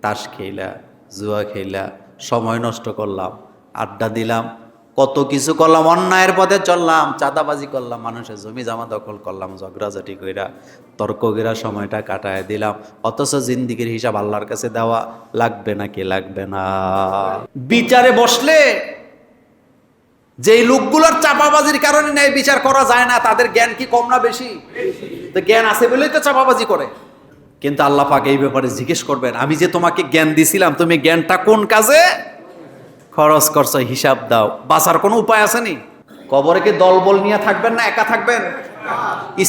তাস খেলা, জুয়া খেলা, সময় নষ্ট করলাম, আড্ডা দিলাম, কত কিছু করলাম, অন্যায়ের পথে চললাম, চাঁদাবাজি করলাম, মানুষের জমি জমা দখল করলাম, ঝগড়াঝাটি কইরা তর্ক কইরা সময়টা কাটায় দিলাম। অথচ জিন্দিগির হিসাব আল্লাহর কাছে দেওয়া লাগবে নাকি লাগবে না? বিচারে বসলে যেই লোকগুলোর চাপাবাজির কারণে ন্যায় বিচার করা যায় না, তাদের জ্ঞান কি কম না বেশি? তো জ্ঞান আছে বলেই তো চাপাবাজি করে। কিন্তু আল্লাহ পাক এই ব্যাপারে জিজ্ঞেস করবেন, আমি যে তোমাকে জ্ঞান দিছিলাম, তুমি জ্ঞানটা কোন কাজে খরচ করছো, হিসাব দাও। বাঁচার কোনো উপায় আছে নি? কবরে কি দলবল নিয়ে থাকবেন না একা থাকবেন?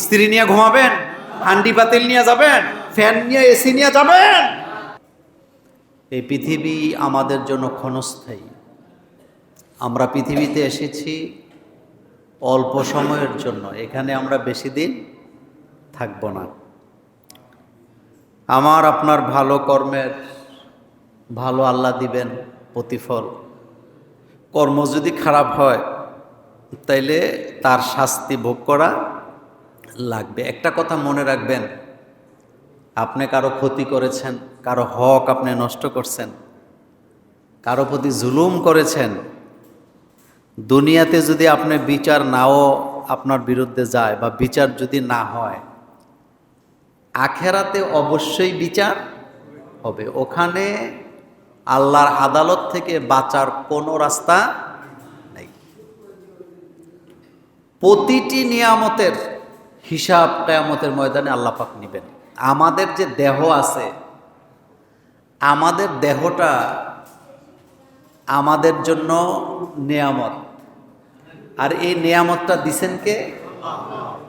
স্ত্রী নিয়ে ঘুমাবেন? হান্ডি পাতিল নিয়ে যাবেন? ফ্যান নিয়ে, এসি নিয়ে যাবেন? এই পৃথিবী আমাদের জন্য ক্ষণস্থায়ী। আমরা পৃথিবীতে এসেছি অল্প সময়ের জন্য, এখানে আমরা বেশি দিন থাকব না। আমার আপনার ভালো কর্মের ভালো আল্লাহ দিবেন প্রতিফল। কর্ম যদি খারাপ হয় তাইলে তার শাস্তি ভোগ করা লাগবে। একটা কথা মনে রাখবেন, আপনি কারো ক্ষতি করেছেন, কারো হক আপনি নষ্ট করছেন, কারো প্রতি জুলুম করেছেন, দুনিয়াতে যদি আপনি বিচার নাও আপনার বিরুদ্ধে যায় বা বিচার যদি না হয়, আখেরাতে অবশ্যই বিচার হবে। ওখানে আল্লাহর আদালত থেকে বাঁচার কোনো রাস্তা নেই। প্রতিটি নিয়ামতের হিসাব কিয়ামতের ময়দানে আল্লাহ পাক নেবেন। আমাদের যে দেহ আছে, আমাদের দেহটা আমাদের জন্য নিয়ামত, আর এই নিয়ামতটা দিছেন কে?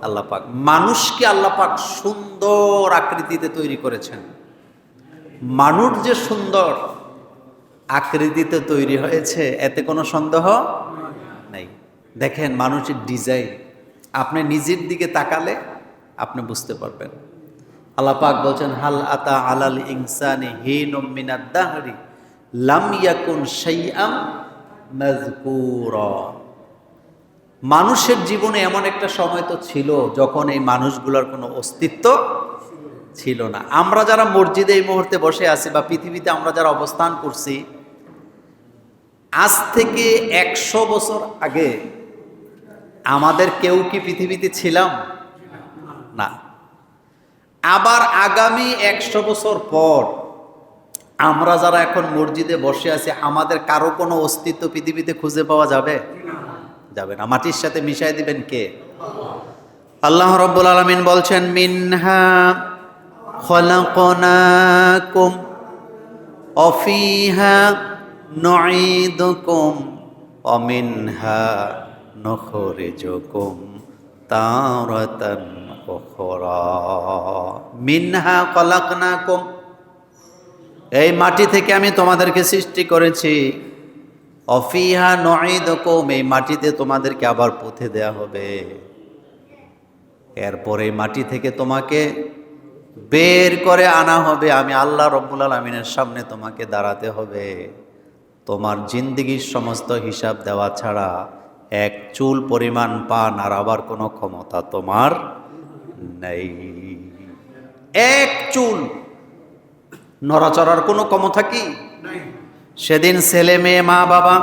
আল্লাহ পাক। মানুষকে আল্লাহ পাক সুন্দর আকৃতিতে তৈরি করেছেন। মানুষ যে সুন্দর আকৃতিতে তৈরি হয়েছে এতে কোনো সন্দেহ নেই। দেখেন মানুষের ডিজাইন, আপনি নিজের দিকে তাকালে আপনি বুঝতে পারবেন। আল্লাহ পাক বলছেন, হাল আতা আলাল ইনসানি হিনুম মিনাদ দাহরি লাম ইয়াকুন শাইআম মাযকুরা। মানুষের জীবনে এমন একটা সময় তো ছিল যখন এই মানুষগুলোর কোনো অস্তিত্ব ছিল না। আমরা যারা মসজিদে এই মুহূর্তে বসে আছি বা পৃথিবীতে আমরা যারা অবস্থান করছি, আজ থেকে 100 বছর আগে আমাদের কেউ কি পৃথিবীতে ছিলাম? না। আবার আগামী 100 বছর পর আমরা যারা এখন মসজিদে বসে আছি, আমাদের কারো কোনো অস্তিত্ব পৃথিবীতে খুঁজে পাওয়া যাবে? যাবে না। মাটির সাথে মিশাই দিবেন কে? আল্লাহ রাব্বুল আলামিন বলছেন, মিনহা খলাকনাকুম ওয়া ফিহা নুঈদুকুম ওয়া মিনহা নুখরিজুকুম তারাতান উখরা। মিনহা খলাকনাকুম, এই মাটি থেকে আমি তোমাদেরকে সৃষ্টি করেছি। অফিহা নুঈদুকুম, এই মাটিতে তোমাদেরকে আবার পুঁতে দেয়া হবে। এরপর এই মাটি থেকে তোমাকে বের করে আনা হবে। আমি আল্লাহ রব্বুল আলামিনের সামনে তোমাকে দাঁড়াতে হবে। তোমার জিন্দেগির সমস্ত হিসাব দেওয়া ছাড়া এক চুল পরিমাণ পা নাড়াবার কোনো ক্ষমতা তোমার নেই। এক চুল নড়াচড়ার কোনো ক্ষমতা কি? সেদিন ছেলে মেয়ে, মা বাবা,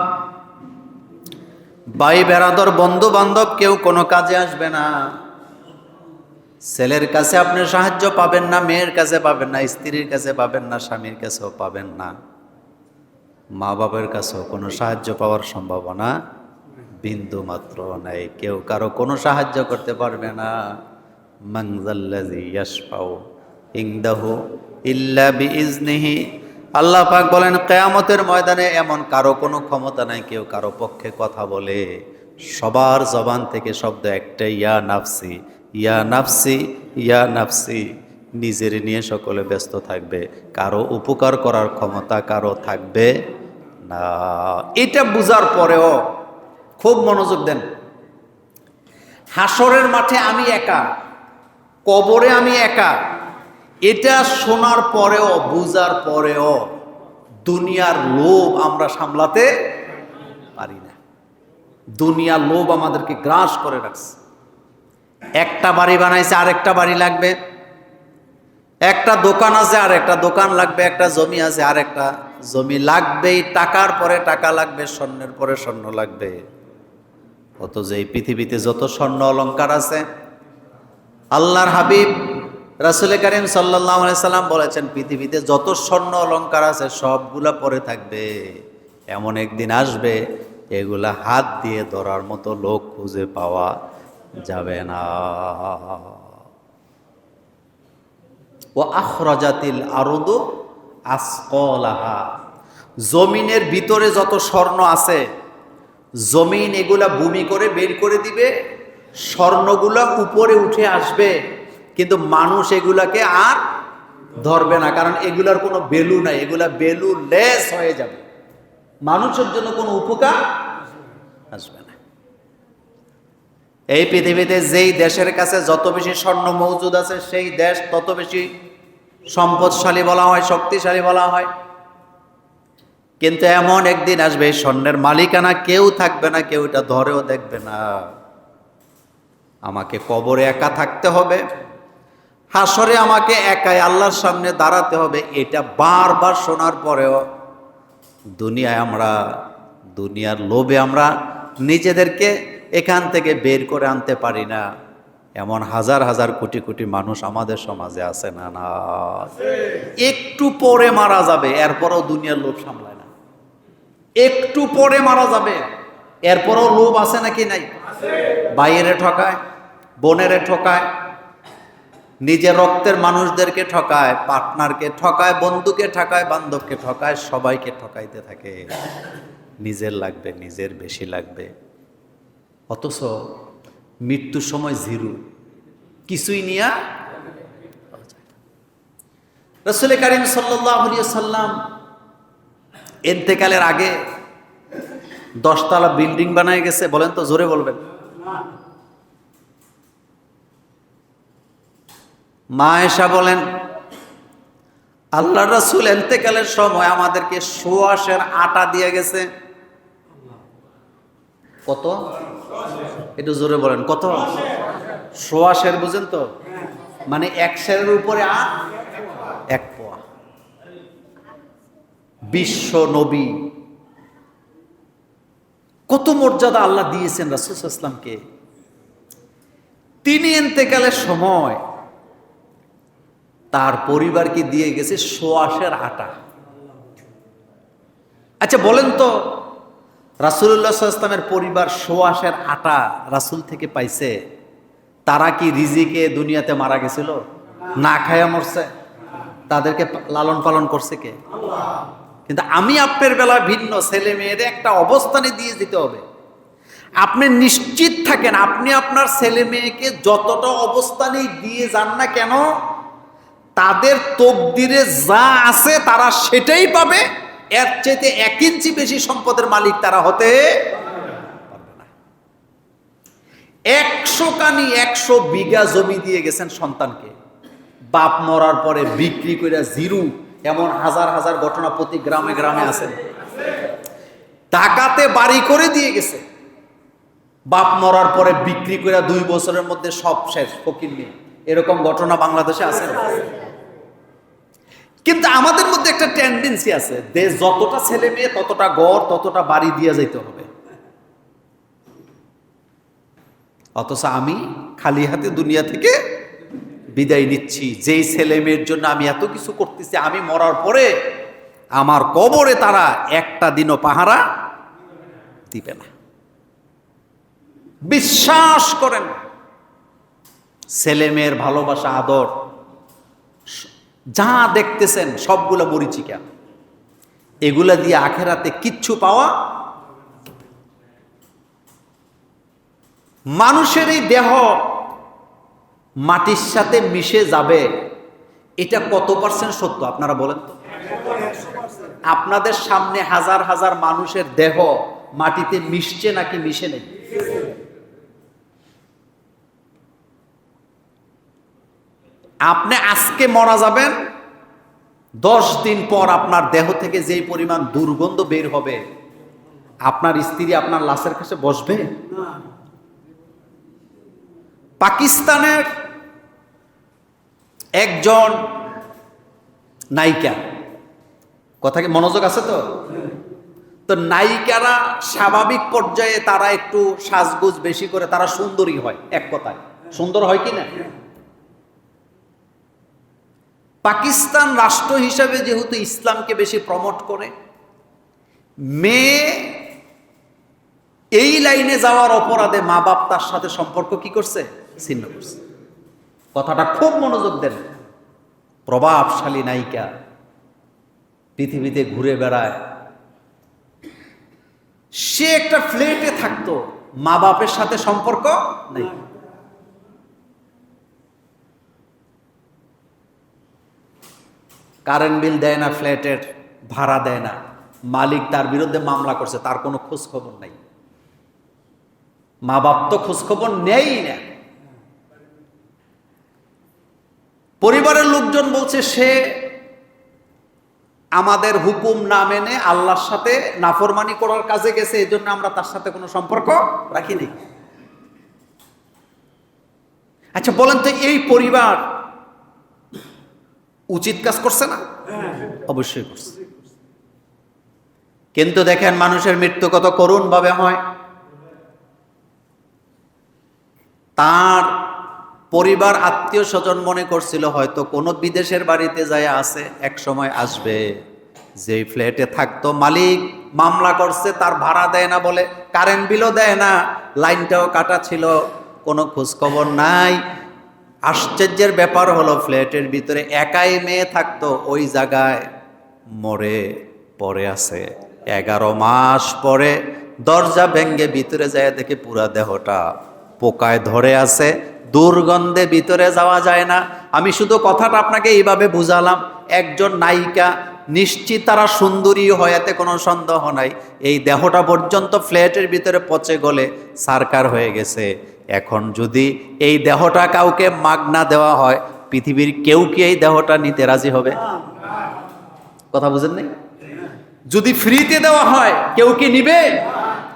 ভাই বেরাদর, বন্ধু বান্ধব কেউ কোনো কাজে আসবে না। ছেলের কাছে আপনি সাহায্য পাবেন না, মেয়ের কাছে পাবেন না, স্ত্রীর কাছে পাবেন না, স্বামীর কাছেও পাবেন না, মা বাবার কাছেও কোনো সাহায্য পাওয়ার সম্ভাবনা বিন্দু মাত্র নাই। কেউ কারো কোনো সাহায্য করতে পারবে না। মান যাল্লাযী ইয়াশফাউ ইনদাহু ইল্লা বিইজনিহি। আল্লাহ পাক বলেন, কিয়ামতের ময়দানে এমন কারো কোনো ক্ষমতা নাই কেউ কারো পক্ষে কথা বলে। সবার জবান থেকে শব্দ একটাই, ইয়া নাফসি, ইয়া নাফসি, ইয়া নাফসি। নিজের নিয়ে সকলে ব্যস্ত থাকবে, কারো উপকার করার ক্ষমতা কারো থাকবে না। এটা বুঝার পরেও খুব মনোযোগ দেন, হাসরের মাঠে আমি একা, কবরে আমি একা, এটা শোনার পরেও, বুঝার পরেও দুনিয়ার লোভ আমরা সামলাতে পারি না। দুনিয়ার লোভ আমাদেরকে গ্রাস করে রাখছে। একটা বাড়ি বানাইছে, আরেকটা বাড়ি লাগবে। একটা দোকান আছে আর একটা দোকান লাগবে, একটা জমি আছে আর একটা জমি লাগবেই, টাকার পরে টাকা লাগবে, স্বর্ণের পরে স্বর্ণ লাগবে। অথচ এই পৃথিবীতে যত স্বর্ণ অলংকার আছে, আল্লাহর হাবিব রাসূল করিম সাল্লাল্লাহু আলাইহি সাল্লাম বলেছেন পৃথিবীতে যত স্বর্ণ অলংকার আছে সবগুলা পরে থাকবে, এমন একদিন আসবে এগুলা হাত দিয়ে ধরার মতো লোক খুঁজে পাওয়া যাবে না। ও আখরাজাতিল আরদু আসকালাহা, জমিনের ভিতরে যত স্বর্ণ আছে জমিন এগুলা ভূমি করে বের করে দিবে, স্বর্ণগুলা উপরে উঠে আসবে, কিন্তু মানুষ এগুলাকে আর ধরবে না, কারণ এগুলার কোনো ভ্যালু নাই, এগুলা ভ্যালু লেস হয়ে যাবে, মানুষের জন্য কোনো উপকার আসবে না। এই পৃথিবীতে যেই দেশের কাছে যত বেশি স্বর্ণ মজুদ আছে সেই দেশ তত বেশি সম্পদশালী বলা হয়, শক্তিশালী বলা হয়। কিন্তু এমন একদিন আসবে স্বর্ণের মালিকানা কেউ থাকবে না, কেউ এটা ধরেও দেখবে না। আমাকে কবরে একা থাকতে হবে, হাসরে আমাকে একাই আল্লাহর সামনে দাঁড়াতে হবে। এটা বারবার শোনার পরেও দুনিয়ার লোভে আমরা নিজেদেরকে এখান থেকে বের করে আনতে পারি না। এমন হাজার হাজার কোটি কোটি মানুষ আমাদের সমাজে আছে না? না, একটু পরে মারা যাবে এরপরও দুনিয়ার লোভ সামলায় না, একটু পরে মারা যাবে এরপরও লোভ আছে নাকি নাই? ভাইয়েরে ঠকায়, বোনেরে ঠকায়, নিজের রক্তের মানুষদেরকে ঠকায়, পার্টনারকে ঠকায়, বন্ধুকে ঠকায়, বান্ধবকে ঠকায়, সবাইকে ঠকাইতে থাকে। নিজের লাগবে, নিজের বেশি লাগবে, অথচ মৃত্যুর সময় জিরো, কিছুই নিয়া। রাসূল করিম সাল্লাল্লাহু আলাইহি সাল্লাম ইন্তেকালের আগে 10 তলা বিল্ডিং বানায় গেছে, বলেন তো, জোরে বলবেন। মা আয়েশা বলেন আল্লাহর রাসূল ইন্তেকালের সময় আমাদেরকে সোয়াশের আটা দিয়ে গেছে। কত? একটু জোরে বলেন, কত? সোয়াশের, বুঝেন তো, মানে 1 সেরের উপরে 1 পোয়া। বিশ্ব নবী, কত মর্যাদা আল্লাহ দিয়েছেন রাসূল সাল্লাল্লাহু আলাইহি ওয়াসাল্লামকে। তিনি ইন্তেকালের সময় তার পরিবারকে দিয়ে গেছে সোয়াশের আটা। আচ্ছা বলেন তো, রাসূলুল্লাহ সাল্লাল্লাহু আলাইহি ওয়াসাল্লামের পরিবার সোয়াশের আটা রাসূল থেকে পাইছে, তারা কি রিজিকে দুনিয়াতে মারা গেছিল? না খায়া মরছে? তাদেরকে লালন পালন করছে কে? আল্লাহ। কিন্তু আমি আপনার বেলা ভিন্ন, ছেলে মেয়েদের একটা অবস্থানে দিয়ে যেতে হবে। আপনি নিশ্চিত থাকেন, আপনি আপনার ছেলে মেয়েকে যতটা অবস্থানেই দিয়ে যান না কেন, তাদের তকদিরে যা আছে তারা সেটাই পাবে, এর চাইতে 1 ইঞ্চি বেশি সম্পদের মালিক তারা হতে পারবে না। 100 কানি 100 বিঘা জমি দিয়ে গেছেন সন্তানকে, বাপ মরার পরে বিক্রি করে জিরো, এমন হাজার হাজার ঘটনা প্রতি গ্রামে গ্রামে আছে। ঢাকাতে বাড়ি করে দিয়ে গেছে, বাপ মরার পরে বিক্রি করে 2 বছরের মধ্যে সব শেষ, ফকির নিয়ে। এরকম ঘটনা বাংলাদেশে আছে। কিন্তু আমাদের মধ্যে একটা টেন্ডেন্সি আছে, দেশ যতটা ছেলে মেয়ে ততটা ঘর, ততটা বাড়ি দিয়ে যাইতে হবে, অথচ আমি খালি হাতে দুনিয়া থেকে বিদায় নিচ্ছি। যেই ছেলে মেয়ের জন্য আমি এত কিছু করতেছি, আমি মরার পরে আমার কবরে তারা একটা দিনও পাহারা দিবে না। বিশ্বাস করেন, ছেলে মেয়ের ভালোবাসা, আদর যা দেখতেছেন সবগুলা মরিচিকা, এগুলা দিয়ে আখেরাতে কিচ্ছু পাওয়া। মানুষের এই দেহ মাটির সাথে মিশে যাবে, এটা কত % সত্য আপনারা বলেন তো? আপনাদের সামনে হাজার হাজার মানুষের দেহ মাটিতে মিশছে নাকি মিশে নেই? আপনি আজকে মারা যাবেন, 10 দিন পর আপনার দেহ থেকে যেই পরিমাণ দুর্গন্ধ বের হবে, আপনার স্ত্রী আপনার লাশের কাছে বসবে? পাকিস্তানের একজন নায়িকা, কথা কি মনোযোগ আছে তো? তো নায়িকারা স্বাভাবিক পর্যায়ে তারা একটু সাজগোজ বেশি করে, তারা সুন্দরী হয়, এক কথায় সুন্দর হয় কি না? পাকিস্তান রাষ্ট্র হিসাবে যেহেতু ইসলামকে বেশি প্রমোট করে, মেয়ে এই লাইনে যাওয়ার অপরাধে মা বাপ তার সাথে সম্পর্ক কি করছে? ছিন্ন করছে। কথাটা খুব মনোযোগ দেন। প্রভাবশালী নায়িকা পৃথিবীতে ঘুরে বেড়ায়, সে একটা ফ্ল্যাটে থাকতো, মা বাপের সাথে সম্পর্ক নেই। কারেন্ট বিল দেয় না, ফ্ল্যাটের ভাড়া দেয় না, মালিক তার বিরুদ্ধে মামলা করছে, তার কোনো খোঁজ খবর নাই। মা বাপ তো খোঁজ খবর নেই না। পরিবারের লোকজন বলছে সে আমাদের হুকুম না মেনে আল্লাহর সাথে নাফরমানি করার কাজে গেছে, এই জন্য আমরা তার সাথে কোনো সম্পর্ক রাখিনি। আচ্ছা বলেন তো, এই পরিবার উচিত কাজ করছে না? অবশ্যই করছে। কিন্তু দেখেন মানুষের মৃত্যু কত করুণ ভাবে হয়। তার পরিবার আত্মীয় স্বজন মনে করছিল হয়তো কোনো বিদেশের বাড়িতে যায় আছে, এক সময় আসবে। যে ফ্ল্যাটে থাকতো মালিক মামলা করছে, তার ভাড়া দেয় না বলে, কারেন্ট বিলও দেয় না, লাইনটাও কাটা ছিল, কোনো খোঁজ খবর নাই। আশ্চর্যের ব্যাপার হলো ফ্ল্যাটের ভিতরে একাই মেয়ে থাকতো, ওই জায়গায় মরে পড়ে আছে। 11 মাস পরে দরজা ভেঙ্গে ভিতরে যায়, দেখে পুরা দেহটা পোকায় ধরে আছে, দুর্গন্ধে ভিতরে যাওয়া যায় না। আমি শুধু কথাটা আপনাকে এইভাবে বুঝালাম, একজন নায়িকা নিশ্চিত তারা সুন্দরী হয়, এতে কোনো সন্দেহ নাই। এই দেহটা পর্যন্ত ফ্ল্যাটের ভিতরে পচে গলে সারকার হয়ে গেছে। এখন যদি এই দেহটা কাউকে মাগনা দেওয়া হয়, পৃথিবীর কেউ কি এই দেহটা নিতে রাজি হবে? কথা বুঝেন নাই? যদি ফ্রিতে দেওয়া হয় কেউ কি নিবে?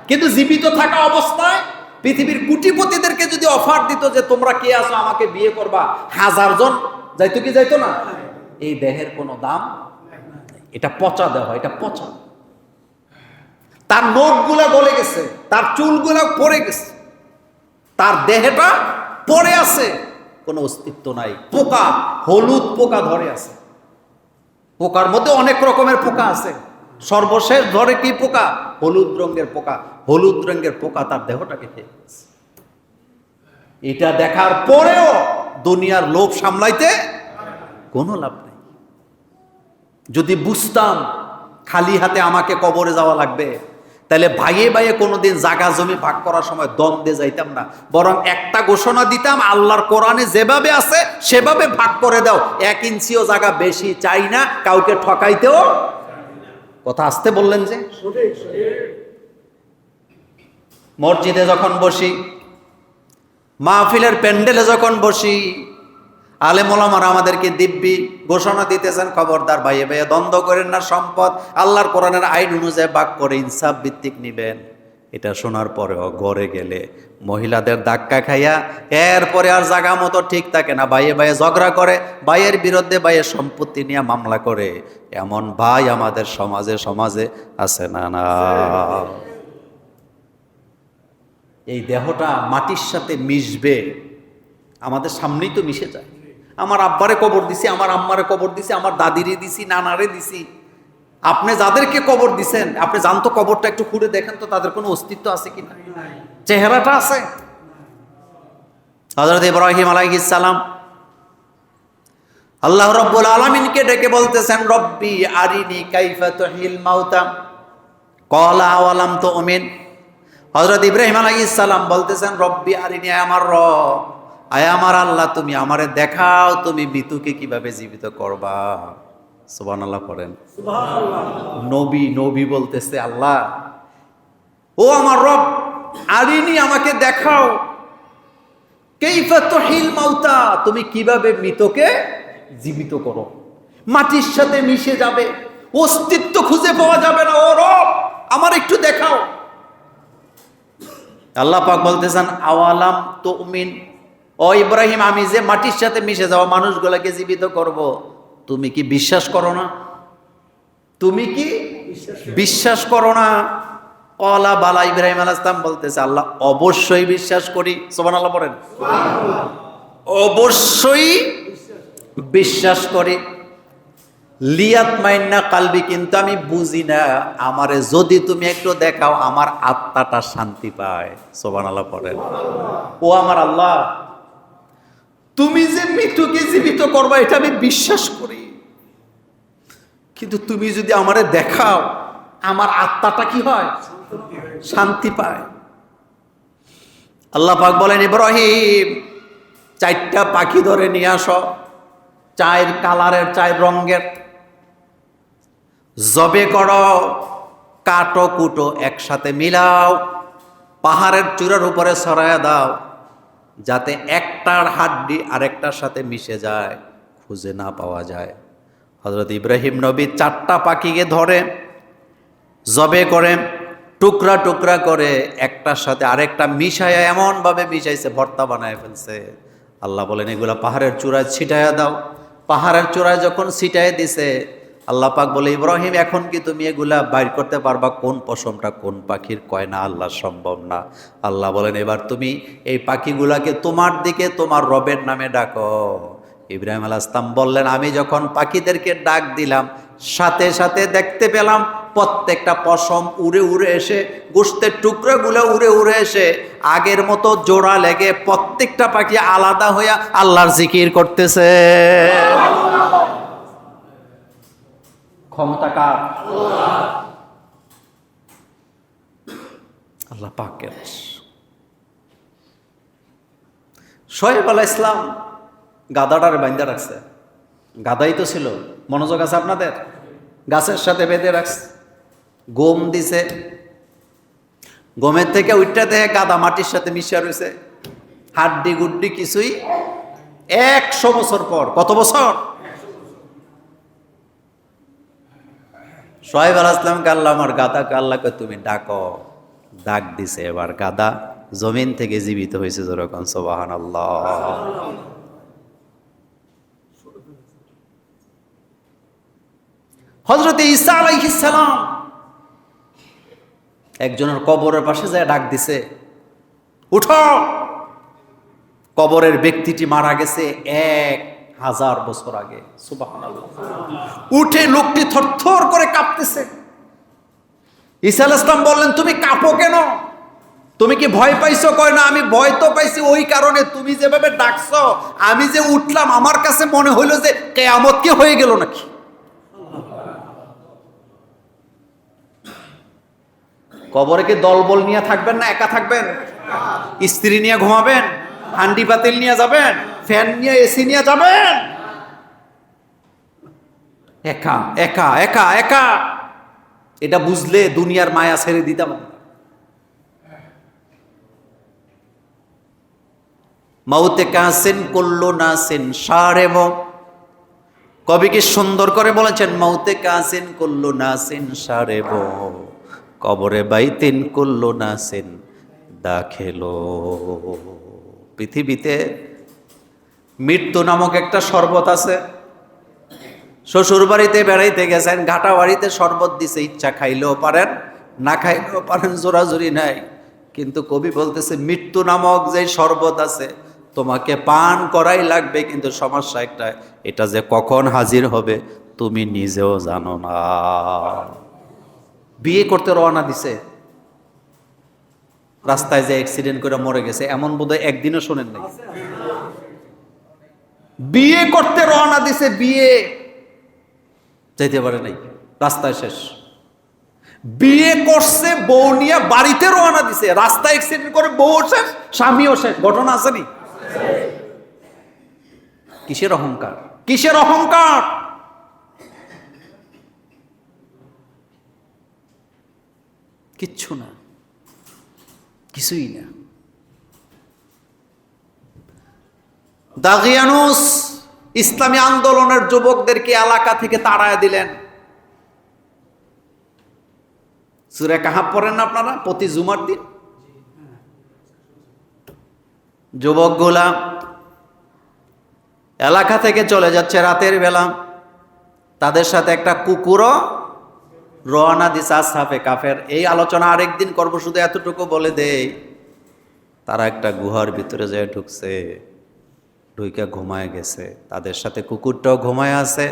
কিন্তু জীবিত থাকা অবস্থায় পৃথিবীর কোটিপতিদেরকে যদি অফার দিত যে তোমরা কে আছো আমাকে বিয়ে করবা, 1000 জন যাইতো কি যাইতো না? এই দেহের কোনো দাম, এটা পচা দেহ, এটা পচা। তার নখগুলা গলে গেছে, তার চুলগুলা পড়ে গেছে, তার দেহটা পড়ে আছে, কোনো অস্তিত্ব নাই। পোকা, হলুদ পোকা ধরে আছে। পোকার মধ্যে অনেক রকমের পোকা আছে, সর্বশেষ ধরে কি পোকা? হলুদ রঙের পোকা। হলুদ রঙের পোকা তার দেহটাকে খেয়ে গেছে। এটা দেখার পরেও দুনিয়ার লোভ সামলাইতে কোনো লাভ নেই। যদি বুঝতাম খালি হাতে আমাকে কবরে যাওয়া লাগবে, তাহলে ভাইয়ে ভাইয়ে কোনোদিন জায়গা জমি ভাগ করার সময় দ্বন্দ্বে যাইতাম না, বরং একটা ঘোষণা দিতাম, আল্লাহর কোরআনে যেভাবে আছে সেভাবে ভাগ করে দাও, 1 ইঞ্চিও জায়গা বেশি চাই না, কাউকে ঠকাইতেও। কথা আসতে বললেন যে। মসজিদে যখন বসি, মাহফিলের প্যান্ডেলে যখন বসি, আলেম ওলামারা আমাদেরকে দিব্যি ঘোষণা দিতেছেন, খবরদার ভাইয়ে ভাইয়ে দ্বন্দ্ব করেন না, সম্পদ আল্লাহর কোরআনের আইন অনুযায়ী ভাগ করে ইনসাফ ভিত্তিক নিবেন। এটা শোনার পরেও ঘরে গেলে মহিলাদের ধাক্কা খাইয়া এরপরে আর জায়গা মতো ঠিক থাকে না, ভাইয়ে ভাইয়ে ঝগড়া করে, ভাইয়ের বিরুদ্ধে ভাইয়ের সম্পত্তি নিয়ে মামলা করে। এমন ভাই আমাদের সমাজে সমাজে আছে না? না। এই দেহটা মাটির সাথে মিশবে, আমাদের সামনেই তো মিশে যায়। আমার আব্বারে কবর দিছি, আমার আম্মারে কবর দিছি, আমার দাদিরে দিছি, নানারে দিছি। আপনি যাদেরকে কবর দিছেন, আপনি জানতো কবরটা একটু খুঁড়ে দেখেন তো তাদের কোনো অস্তিত্ব আছে কিনা, চেহারাটা আছে? হযরত ইব্রাহিম আলাইহিস সালাম আল্লাহ রাব্বুল আলামিনকে ডেকে বলতেছেন, রব্বি আরিনি কাইফা তুহিল মাউতা ক্বালা আওয়ালাম তুমিন। হযরত ইব্রাহিম আলাইহিস সালাম বলতেছেন, রব্বি আরিনি, আমার রব, আয় আমার আল্লাহ, তুমি আমারে দেখাও তুমি মৃত্যুকে কিভাবে জীবিত করবা। সুবহানাল্লাহ পড়েন। নবী নবী বলতেছে, আল্লাহ ও আমার রব, আরিনি, আমাকে দেখাও, কাইফা তুহিল মাউতা, তুমি কিভাবে মৃতকে জীবিত করো। মাটির সাথে মিশে যাবে, অস্তিত্ব খুঁজে পাওয়া যাবে না, ও রব আমার একটু দেখাও। আল্লাহ পাক বলতেছেন, আওয়ালাম তুমিন, ও ইব্রাহিম, আমি যে মাটির সাথে মিশে যাওয়া মানুষগুলোকে জীবিত করব, তুমি কি বিশ্বাস করো না? তুমি কি বিশ্বাস করো না? কলা বালা, ইব্রাহিম আলাইহিস সালাম বলতেছে আল্লাহ অবশ্যই বিশ্বাস করি। সুবহানাল্লাহ পড়েন। অবশ্যই বিশ্বাস করি। লিয়াত মাইন্না কালবি, কিন্তু আমি বুঝি না, আমারে যদি তুমি একটু দেখাও আমার আত্মাটা শান্তি পায়। সুবহানাল্লাহ পড়েন। ও আমার আল্লাহ, তুমি যে মৃত্যুকে জীবিত করবা এটা আমি বিশ্বাস করি, কিন্তু তুমি যদি আমারে দেখাও আমার আত্মাটা কি হয়? শান্তি পায়। আল্লাহ পাক বলেন ইব্রাহিম 4টা পাখি ধরে নিয়ে আসো, 4 কালারের 4 রঙের, জবে করো, কাটো কুটো একসাথে মিলাও, পাহাড়ের চূড়ার উপরে ছড়ায়া দাও, যাতে একটার হাড্ডি আরেকটার সাথে মিশে যায়, খুঁজে না পাওয়া যায়। হযরত ইব্রাহিম নবী 4টা পাখিকে ধরে জবে করে টুকরা টুকরা করে একটার সাথে আরেকটা মিশায়া এমনভাবে মিশাইছে ভর্তা বানায় ফেলছে। আল্লাহ বলেন এগুলা পাহাড়ের চূড়ায় ছিটাইয়া দাও। পাহাড়ের চূড়ায় যখন ছিটাই দিছে, আল্লাহ পাক বলে ইব্রাহিম এখন কি তুমি এগুলা বাইর করতে পারবা কোন পশমটা কোন পাখির? কয় না আল্লাহ, সম্ভব না। আল্লাহ বলেন এবার তুমি এই পাখিগুলাকে তোমার দিকে তোমার রবের নামে ডাকো। ইব্রাহিম আলাইহিস সালাম বললেন আমি যখন পাখিদেরকে ডাক দিলাম সাথে সাথে দেখতে পেলাম প্রত্যেকটা পশম উড়ে উড়ে এসে, গোশতের টুকরাগুলো উড়ে উড়ে এসে আগের মতো জোড়া লেগে প্রত্যেকটা পাখি আলাদা হইয়া আল্লাহর জিকির করতেছে। ক্ষমতা কার? আল্লাহ পাকের। শোয়েব আলাইহিস সালাম গাদাটারে বাইন্ধা রাখছে। গাদাই তো ছিল, মনোযোগ আছে আপনাদের? গাছের সাথে বেঁধে রাখছে, গম দিছে, গমের থেকে উঠটা দেখে গাদা মাটির সাথে মিশিয়ে রয়েছে, হাড্ডি গুড্ডি কিছুই। 100 বছর পর, কত বছর? শোয়েব আলাইহিস সালামকে আল্লাহ আমার গাদাকে আল্লাহকে তুমি ডাকো, ডাক দিছে, এবার গাদা জমিন থেকে জীবিত হয়েছে। যেরকম সুবহানাল্লাহ। হযরত ঈসা আলাইহিস সালাম একজনের কবরের পাশে যায় ডাক দিছে, উঠো। কবরের ব্যক্তিটি মারা গেছে 1000 বছর আগে। সুবহানাল্লাহ। উঠে লোকটি থরথর করে কাঁপতেছে। ঈসা আলাইহিস সালাম বললেন তুমি কাঁপো কেন? তুমি কি ভয় পাইছো? কয় না আমি ভয় তো পাইছি ওই কারণে তুমি যেভাবে ডাকছো, আমি যে উঠলাম আমার কাছে মনে হইলো যে কিয়ামত কি হয়ে গেল নাকি। কবরে কি দলবল নিয়ে থাকবেন না একা থাকবেন? স্ত্রী নিয়ে ঘুমাবেন? হান্ডি পাতিল নিয়ে যাবেন? ফ্যান নিয়ে এসি নিয়ে যাবেন? একা একা একা একা। এটা বুঝলে দুনিয়ার মায়া ছেড়ে দিতাম। মাউতে কাসেন করলো না সেন সারে মো, কবি কি সুন্দর করে বলেছেন, মাউতে কাসেন করলো না সেন সারে মো, কবরে বাইতেন করলো না সেন দাখেলো। পৃথিবীতে মৃত্যু নামক একটা শরবত আছে। শ্বশুর বাড়িতে বেড়াইতে গেছেন, ঘাটা বাড়িতে শরবত দিছে, ইচ্ছা খাইলেও পারেন না খাইলেও পারেন, জোরাজুরি নাই। কিন্তু কবি বলতেছে মৃত্যু নামক যে শরবত আছে তোমাকে পান করাই লাগবে, কিন্তু সমস্যা একটা, এটা যে কখন হাজির হবে তুমি নিজেও জানো না। বিয়ে করতে রওনা দিছে, রাস্তায় যে অ্যাক্সিডেন্ট করে মরে গেছে, এমন বোধহয় একদিনও শোনেন নাই। বিয়ে করতে রওনা দিছে, বিয়ে যাইতে পারে নাই, রাস্তায় শেষ। বিয়ে করছে, বউ নিয়ে বাড়িতে রওনা দিছে, রাস্তায় অ্যাক্সিডেন্ট করে বউ শেষ, স্বামীও শেষ। ঘটনা আসেনি? কিসের অহংকার, কিসের অহংকার? কিচ্ছু না, কিছুই না। দাগিয়ানুস ইসলামী আন্দোলনের যুবকদেরকে এলাকা থেকে তাড়ায় দিলেন। সূরা কাহাফ পড়েন না আপনারা প্রতি জুমার দিন? যুবকগুলা এলাকা থেকে চলে যাচ্ছে রাতের বেলা। তাদের সাথে একটা কুকুরও রওনা দিছে আসহাবে কাফের। এই আলোচনা আরেকদিন করব, শুধু এতটুকু বলে দেই, তারা একটা গুহার ভিতরে যেয়ে ঢুকছে, ঢুইকা ঘুমায় গেছে, তাদের সাথে কুকুরটাও ঘুমায় আছে।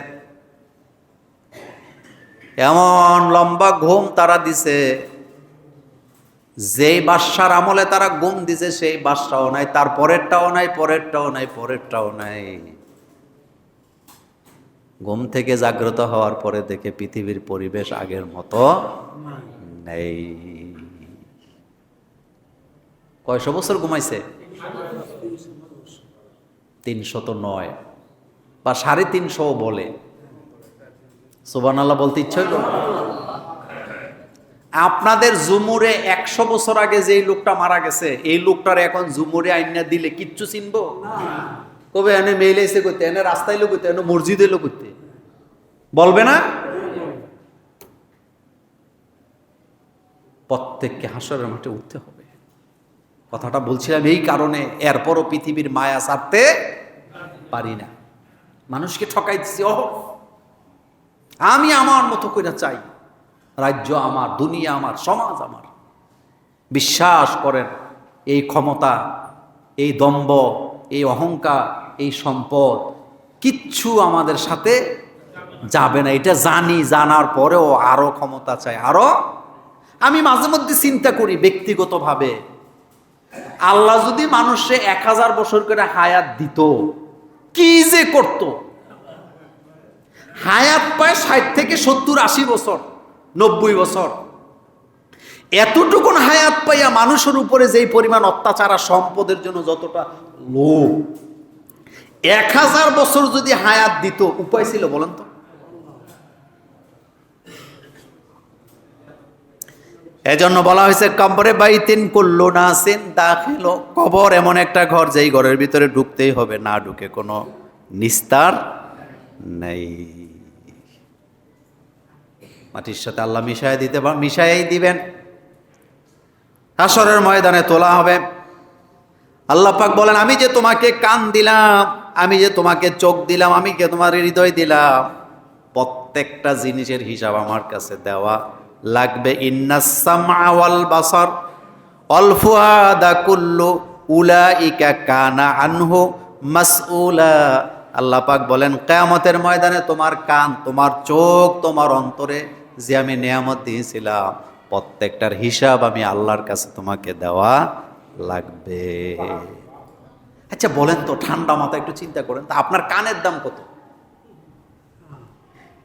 এমন লম্বা ঘুম তারা দিছে, যেই বাদশার আমলে তারা ঘুম দিছে সেই বাদশাও নাই, তার পরেরটাও নাই, পরেরটাও নাই, পরেরটাও নাই। ঘুম থেকে জাগ্রত হওয়ার পরে দেখে পৃথিবীর পরিবেশ আগের মতো নেই। কয়শো বছর ঘুমাইছে? 309 বা 350 বলে। সুবহানাল্লাহ বলতে ইচ্ছা হইল। আপনাদের জুমুরে 100 বছর আগে যেই লোকটা মারা গেছে, এই লোকটার এখন জুমুরে আইনা দিলে কিচ্ছু চিনবো? কবে এনে মেইল এসে করতে, এনে রাস্তায় লোক করতে, এনে মসজিদে লোক করতে বলবে না? প্রত্যেককে হাসরের মাঠে উঠতে হবে। কথাটা বলছিলাম এই কারণে, এরপরও পৃথিবীর মায়া ছাড়তে পারি না। মানুষকে ঠকাই দিচ্ছি, ও আমি আমার মতো করে চাই, রাজ্য আমার, দুনিয়া আমার, সমাজ আমার। বিশ্বাস করেন, এই ক্ষমতা, এই দম্ভ, এই অহংকার, এই সম্পদ কিচ্ছু আমাদের সাথে যাবে না। এটা জানি, জানার পরেও আরো ক্ষমতা চাই, আরো। আমি মাঝে মধ্যে চিন্তা করি ব্যক্তিগতভাবে, আল্লাহ যদি মানুষে 1000 বছর করে হায়াত দিত, কি যে করত। হায়াত পায় 60 থেকে 70, 80 বছর, 90 বছর। এতটুকুন হায়াত পাইয়া মানুষের উপরে যেই পরিমাণ অত্যাচার আর সম্পদের জন্য যতটা লোভ, 1000 বছর যদি হায়াত দিত, উপায় ছিল বলেন তো? এজন্য বলা হয়েছে কবরে বাইতিন কুল্লু নাসিন দাখিল। কবর এমন একটা ঘর, যেই ঘরের ভিতরে ঢুকতেই হবে, না ঢুকে কোনো নিস্তার নেই। মাটির সাথে আল্লাহ মিশাই দিবেন। হাশরের ময়দানে তোলা হবে। আল্লাহ পাক বলেন, আমি যে তোমাকে কান দিলাম, আমি যে তোমাকে চোখ দিলাম, আমি যে তোমার হৃদয় দিলাম, প্রত্যেকটা জিনিসের হিসাব আমার কাছে দেওয়া লাগবে। ইন্নাস সামআ ওয়াল বাসার ওয়াল ফুআদা কুল্লু উলাইকা কানা আনহু মাসউলা। আল্লাহ পাক বলেন, কিয়ামতের ময়দানে তোমার কান, তোমার চোখ, তোমার অন্তরে যে আমি নিয়ামত দিয়েছিলাম, প্রত্যেকটার হিসাব আমি আল্লাহর কাছে তোমাকে দেওয়া লাগবে। আচ্ছা বলেন তো, ঠান্ডা মাথা একটু চিন্তা করেন তো, আপনার কানের দাম কত?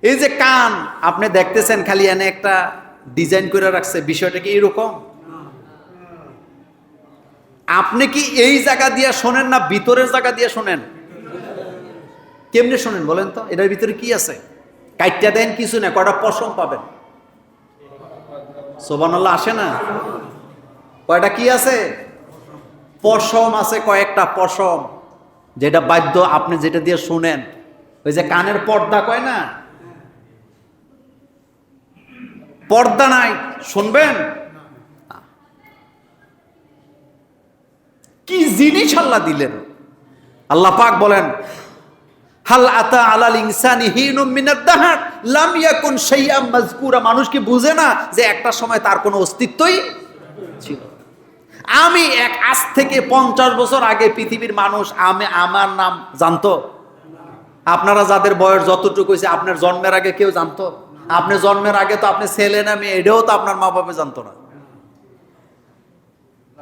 এই যে কান আপনি দেখতেছেন, খালি এনে একটা ডিজাইন করে রাখছে, বিষয়টা কি এরকম? আপনি কি এই জায়গা দিয়ে শোনেন না ভিতরের জায়গা দিয়ে শোনেন? কেমনে শোনেন বলেন তো? এটার ভিতরে কি আছে? কাইটটা দেন কিছু না, কয়টা পশম পাবেন। সুবহানাল্লাহ আসে না? কয়টা কি আছে? পশম আছে, কয়েকটা পশম, যেটা বাদ্য আপনি যেটা দিয়ে শুনেন। ওই যে কানের পর্দা কয় না, পর্দা নাই, শুনবেন? কি জিনিস আল্লাহ দিলেন! আল্লাহ পাক বলেন, হাল আতা আলাল ইনসানি হিনুম মিনাদ দাহর লাম ইয়াকুন শাইআম মাযকুরা। মানুষ কি বুঝে না যে একটা সময় তার কোনো অস্তিত্বই ছিল? আমি আজ থেকে 50 বছর আগে পৃথিবীর মানুষ আমার নাম জানতো? আপনারা যাদের বয়স যতটুকু হয়েছে, আপনার জন্মের আগে কেউ জানতো? আপনি জন্মের আগে তো আপনি ছেলে না মেয়ে, এটাও তো আপনার মা বাবা জানতো না।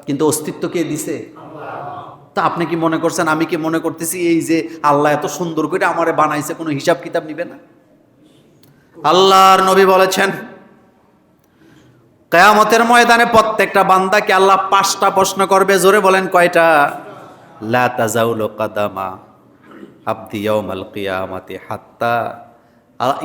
কিন্তু অস্তিত্ব কে দিছে? তা আপনি কি মনে করছেন, আমি কি মনে করতেছি এই যে আল্লাহ এত সুন্দর করে আমারে বানাইছে, কোনো হিসাব কিতাব নিবে না? আল্লাহর নবী বলেছেন, কিয়ামতের ময়দানে প্রত্যেকটা বান্দাকে আল্লাহ 5টা প্রশ্ন করবে। জোরে বলেন কয়টা? লা তাজাউলু কাদামা আবদি ইয়াউমাল কিয়ামাতি হাত্তা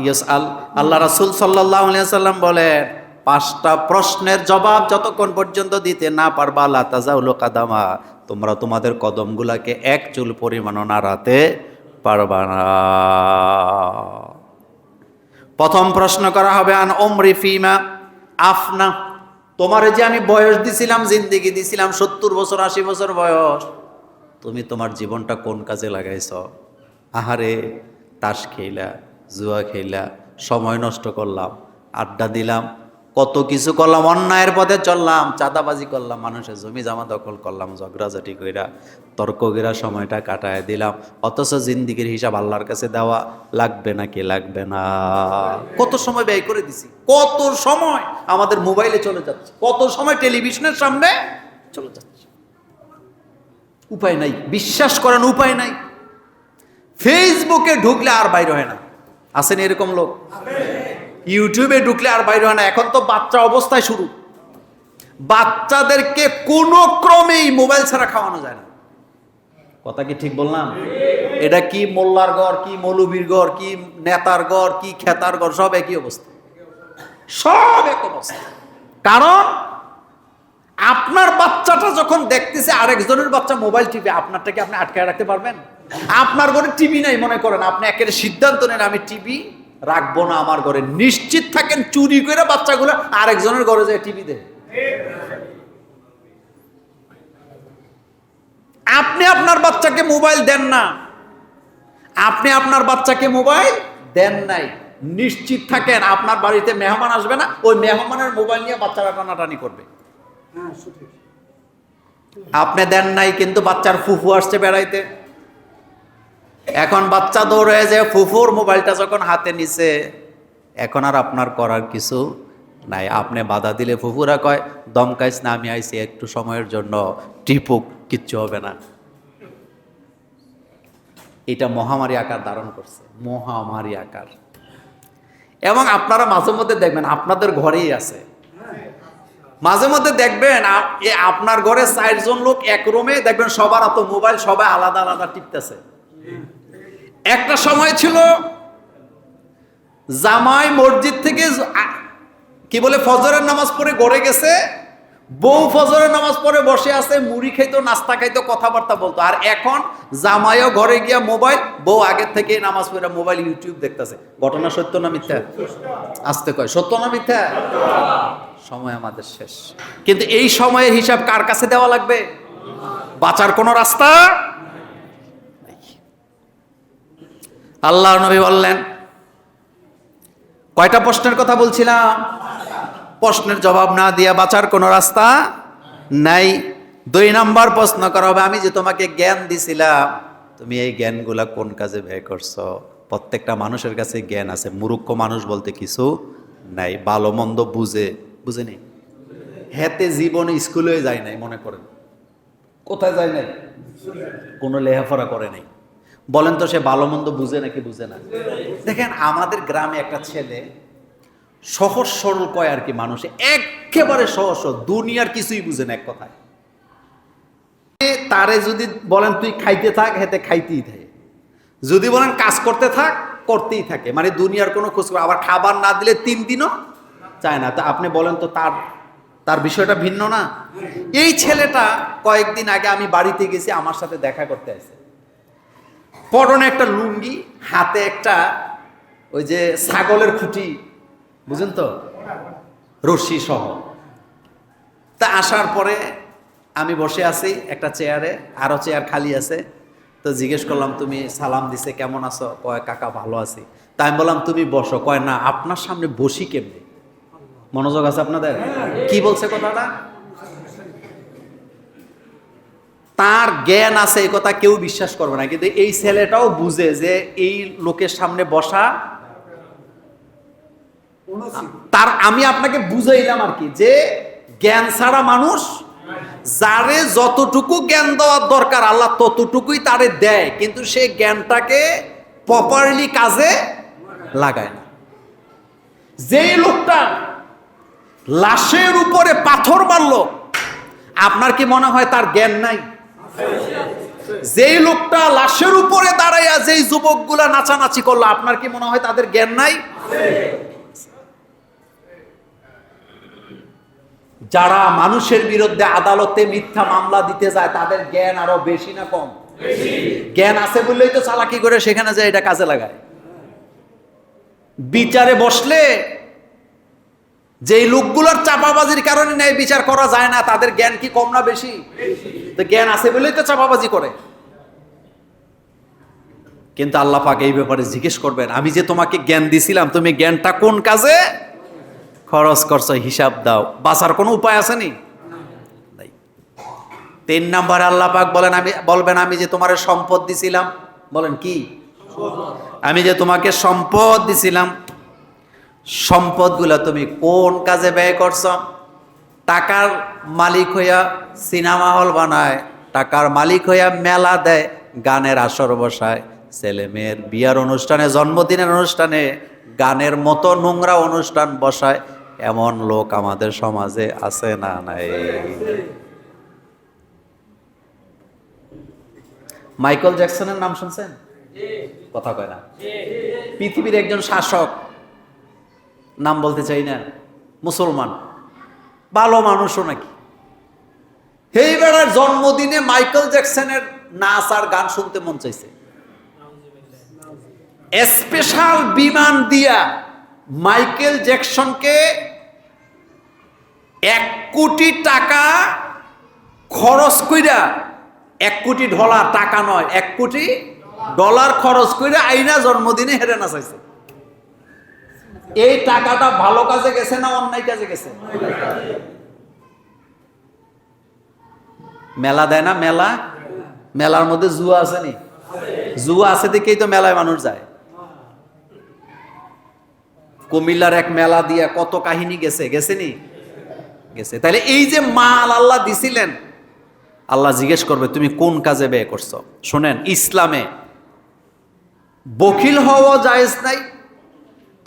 ইয়াসআল। আল্লাহ রাসূল সাল্লাল্লাহু আলাইহি ওয়াসাল্লাম বলেন, 5টা প্রশ্নের জবাব যতক্ষণ পর্যন্ত দিতে না পারবা, লা তাজাউলু কাদামা, তোমরা তোমাদের কদমগুলাকে এক চুল পরিমাণও নাড়াতে পারবা না। প্রথম প্রশ্ন করা হবে, আন উমরি ফিমা আফনা। তোমারে যে আমি বয়স দিছিলাম, জিন্দেগি দিছিলাম 70 বছর, 80 বছর বয়স, তুমি তোমার জীবনটা কোন কাজে লাগাইছ? আহারে, তাস খেলা, জুয়া খেলা, সময় নষ্ট করলাম, আড্ডা দিলাম, কত কিছু করলাম, অন্যায়ের পথে চললাম, চাঁদাবাজি করলাম, মানুষের জমি জামা দখল করলাম, ঝগড়াঝাটি কইরা তর্ক কইরা সময়টা কাটায় দিলাম, অথচ জিন্দিগির হিসাব আল্লাহর কাছে দেওয়া লাগবে নাকি লাগবে না? কত সময় ব্যয় করে দিছি, কত সময় আমাদের মোবাইলে চলে যাচ্ছে, কত সময় টেলিভিশনের সামনে চলে যাচ্ছে। উপায় নাই, বিশ্বাস করেন উপায় নাই। ফেসবুকে ঢুকলে আর বাইরে হয় না, আসেন এরকম লোক? ইউটিউবে ঢুকলে আর বাইরে হয় না। এখন তো বাচ্চা অবস্থায় শুরু, বাচ্চাদেরকে কোনো ক্রমেই মোবাইল ছাড়া খাওয়ানো যায় না। কথা কি ঠিক বললাম? এটা কি মোল্লার ঘর, কি মৌলবীর ঘর, কি নেতার ঘর, কি খেতার ঘর, সব একই অবস্থা, সব এক অবস্থা। কারণ আপনার বাচ্চাটা যখন দেখতেছে আরেকজনের বাচ্চা মোবাইল টিপে, আপনারটাকে আপনি আটকায় রাখতে পারবেন? আপনার ঘরে টিভি নাই মনে করেন, আপনি একের সিদ্ধান্ত নেন আমি টিভি রাখবো না আমার ঘরে, নিশ্চিত থাকেন চুরি করে বাচ্চাগুলো আরেকজনের ঘরে যায় টিভি দেয়। আপনি আপনার বাচ্চাকে মোবাইল দেন না, আপনি আপনার বাচ্চাকে মোবাইল দেন নাই, নিশ্চিত থাকেন আপনার বাড়িতে মেহমান আসবে না, ওই মেহমানের মোবাইল নিয়ে বাচ্চারা টানাটানি করবে। আপনি দেন নাই কিন্তু বাচ্চার ফুফু আসছে বেড়াইতে, এখন বাচ্চা দৌড়ে যে ফুফুর মোবাইলটা যখন হাতে নিছে, এখন আর আপনার করার কিছু নাই। আপনি বাধা দিলে ফুফুরা কয় দমকাইস না, আমি আইছি একটু সময়ের জন্য, টিপুক, কিচ্ছু হবে না। এটা মহামারী আকার ধারণ করছে, মহামারী আকার। এবং আপনারা মাঝে মধ্যে দেখবেন আপনাদের ঘরেই আছে, মাঝে মধ্যে দেখবেন আপনার ঘরে 4 জন লোক এক রুমে, দেখবেন সবার হাতে মোবাইল, সবাই আলাদা আলাদা টিপতেছে। একটা সময় ছিল জামাই মসজিদ থেকে কি বলে ফজরের নামাজ পড়ে ঘরে গেছে, বউ ফজরের নামাজ পড়ে বসে আছে, মুড়ি খাইতো, নাস্তা খাইতো, কথাবার্তা বলতো। আর এখন জামাইও ঘরে গিয়া মোবাইল, বউ আগের থেকে নামাজ পড়ে মোবাইল, ইউটিউব দেখতেছে। ঘটনা সত্য না মিথ্যা? আসতে কয় সত্য না মিথ্যা? সময় আমাদের শেষ, কিন্তু এই সময়ের হিসাব কার কাছে দেওয়া লাগবে? বাঁচার কোনো রাস্তা? আল্লাহর নবী বললেন, কয়টা প্রশ্নের কথা বলছিলাম? প্রশ্নের জবাব না দিয়া বাঁচার কোনো রাস্তা নাই। 2 নাম্বার প্রশ্ন করা হবে, আমি যে তোমাকে জ্ঞান দিছিলাম, তুমি এই জ্ঞানগুলা কোন কাজে ব্যয় করছো? প্রত্যেকটা মানুষের কাছে জ্ঞান আছে, মূর্খ মানুষ বলতে কিছু নাই, ভালো মন্দ বুঝেনি। হেতে জীবনে স্কুলে যায় নাই, মনে করেন কোথায় যায় নাই? কোনো লেখাপড়া করে নাই। বলেন তো সে ভালো মন্দ বুঝে নাকি বুঝে না? দেখেন আমাদের গ্রামে একটা ছেলে সহজ সরল কয় আর কি, মানুষ একেবারে সহজ, দুনিয়ার কিছুই বুঝে না। এক কথায় তারে যদি বলেন তুই খাইতে থাক, হেতে খাইতেই থাকে, যদি বলেন কাজ করতে থাক, করতেই থাকে, মানে দুনিয়ার কোনো খোঁজ। আবার খাবার না দিলে 3 দিনও চায় না। তা আপনি বলেন তো তার বিষয়টা ভিন্ন না? এই ছেলেটা কয়েকদিন আগে আমি বাড়িতে গেছি, আমার সাথে দেখা করতে আসে, পরনে একটা লুঙ্গি, হাতে একটা ওই যে ছাগলের খুঁটি, বুঝেন তো, রশি সহ। তা আসার পরে আমি বসে আছি একটা চেয়ারে, আরো চেয়ার খালি আছে। তো জিজ্ঞেস করলাম তুমি সালাম দিছে, কেমন আছো? কয় কাকা ভালো আছি। তাই আমি বললাম তুমি বসো। কয় না, আপনার সামনে বসি কেমনে? মনোযোগ আছে আপনাদের? কি বলছে কথাটা? তার জ্ঞান আছে, এই কথা কেউ বিশ্বাস করবে না, কিন্তু এই ছেলেটাও বুঝে যে এই লোকের সামনে বসা তার। আমি আপনাকে বুঝাইলাম আর কি, যে জ্ঞান ছাড়া মানুষ, যারে যতটুকু জ্ঞান দেওয়ার দরকার আল্লাহ ততটুকুই তারে দেয়, কিন্তু সে জ্ঞানটাকে প্রপারলি কাজে লাগায় না। যে লোকটা লাশের উপরে পাথর মারল, আপনার কি মনে হয় তার জ্ঞান নাই? যেই লোকটা লাশের উপরে দাঁড়াইয়া যেই যুবকগুলা নাচানাচি করলো, আপনার কি মনে হয় তাদের জ্ঞান নাই? যারা মানুষের বিরুদ্ধে আদালতে মিথ্যা মামলা দিতে যায়, তাদের জ্ঞান আরো বেশি না কম? জ্ঞান আছে বললেই তো চালাকি করে সেখানে যায় এটা কাজে লাগায়। বিচারে বসলে যেই লোকগুলোর চাপাবাজির কারণে ন্যায় বিচার করা যায় না, তাদের জ্ঞান কি কম না বেশি? তো জ্ঞান আছে বলেই তো চাপাবাজি করে। কিন্তু আল্লাহ পাক এই ব্যাপারে জিজ্ঞেস করবেন, আমি যে তোমাকে জ্ঞান দিছিলাম তুমি জ্ঞানটা কোন কাজে খরচ করছো, হিসাব দাও। বাঁচার কোনো উপায় আছে নি? নাই। 3 নম্বরে আল্লাহ পাক বলবেন আমি যে তোমার সম্পদ দিছিলাম, বলেন কি? আমি যে তোমাকে সম্পদ দিছিলাম, সম্পদগুলো তুমি কোন কাজে ব্যয় করছো? টাকার মালিক হইয়া সিনেমা হল বানায়, টাকার মালিক হইয়া মেলা দেয়, গানের আসর বসায়, ছেলে মেয়ের বিয়ার অনুষ্ঠানে, জন্মদিনের অনুষ্ঠানে গানের মতো নোংরা অনুষ্ঠান বসায়, এমন লোক আমাদের সমাজে আছে না? নাই। মাইকেল জ্যাকসনের নাম শুনছেন? কথা কয় না। পৃথিবীর একজন শাসক, নাম বলতে চাই না, মুসলমান, ভালো মানুষও নাকি। এই বেড়ার জন্মদিনে মাইকেল জ্যাকসনের নাচ আর গান শুনতে মন চাইছে। স্পেশাল বিমান দিয়া মাইকেল জ্যাকসনকে 1 কোটি টাকা খরচ কইরা, 1 কোটি ডলার, টাকা নয়, 1 কোটি ডলার খরচ কইরা আইনা জন্মদিনে হেরে নাচাইছে। এই টাকাটা ভালো কাজে গেছে না অন্যায় কাজে গেছে? মেলা দেয় না, মেলা, মেলার মধ্যে জুয়া আছে নি? জুয়া আছে দেখেই তো মেলায় মানুষ যায়। কুমিল্লার এক মেলা দিয়া কত কাহিনী গেছে, গেছে নি? গেছে। তাহলে এই যে মাল আল্লাহ দিছিলেন, আল্লাহ জিজ্ঞেস করবে তুমি কোন কাজে ব্যয় করছো। শোনেন, ইসলামে বখিল হওয়া জায়েজ নাই,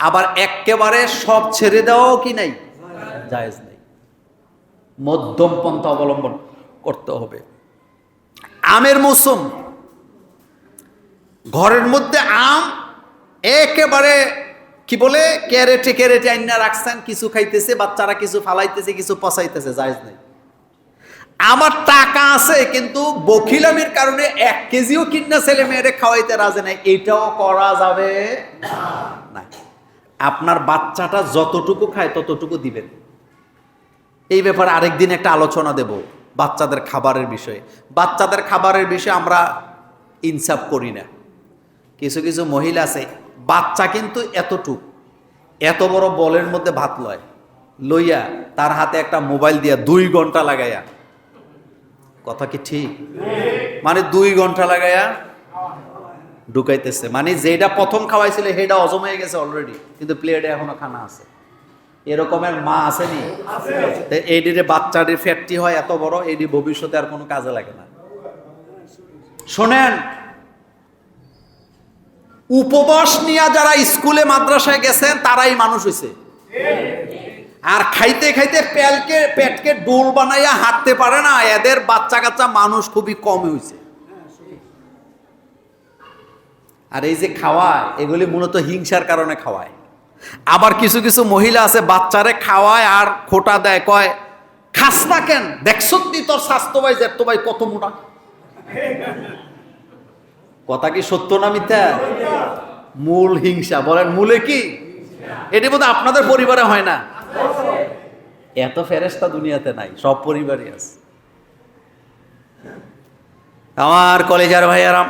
আবার একেবারে সব ছেড়ে দেওয়াও কি নাই? জায়েজ নাই। মধ্যম পন্থা অবলম্বন করতে হবে। আমের মৌসুম, ঘরের মধ্যে আম একেবারে কি বলে ক্যারেটে ক্যারেটে আইনা রাখছেন, কিছু খাইতেছে বাচ্চারা, কিছু ফালাইতেছে, কিছু পচাইতেছে, জায়েজ নাই। আমার টাকা আছে কিন্তু বখিলামির কারণে 1 কেজিও কিনা ছেলে মেয়েরে খাওয়াইতে রাজি নাই, এটাও করা যাবে না। আপনার বাচ্চাটা যতটুকু খায় ততটুকু দিবেন। এই ব্যাপারে আরেকদিন একটা আলোচনা দেব, বাচ্চাদের খাবারের বিষয়ে। বাচ্চাদের খাবারের বিষয়ে আমরা ইনসাফ করি না। কিছু কিছু মহিলা আছে, বাচ্চা কিন্তু এতটুক, এত বড় বলের মধ্যে ভাত লইয়া তার হাতে একটা মোবাইল দিয়া 2 ঘন্টা লাগাইয়া, কথা কি ঠিক? মানে 2 ঘন্টা লাগাইয়া ঢুকাইতেছে, মানে যেটা প্রথম খাওয়াইছিল সেটা হজম হয়ে গেছে অলরেডি, কিন্তু প্লেটে এখনো খানা আছে। এরকমের মা আসেনি? এইদিকে বাচ্চাটির ফ্যাটটি হয় এত বড়, এইটি ভবিষ্যতে আর কোনো কাজে লাগে না। শোনেন, উপবাস নিয়ে যারা স্কুলে মাদ্রাসায় গেছেন তারাই মানুষ হয়েছে। আর খাইতে খাইতে পেটকে ডোল বানাইয়া হাঁটতে পারে না, এদের বাচ্চা কাচ্চা মানুষ খুবই কম হয়েছে। আর এই যে খাওয়ায়, এগুলি মূলত হিংসার কারণে খাওয়ায়। আবার কিছু কিছু মহিলা আছে বাচ্চারে খাওয়ায় আর খোটা দেয়, কয় খাস না কেন, দেখছো তোর স্বাস্থ্য ভাই জেঠতো ভাই কত মোটা। কথা কি সত্য না মিথ্যা? মূল হিংসা। বলেন মূলে কি? এটি বোধহয় আপনাদের পরিবারে হয় না। এত ফেরেশতা দুনিয়াতে নাই, সব পরিবারই আছে। আমার কলেজার ভাইয়ারাম,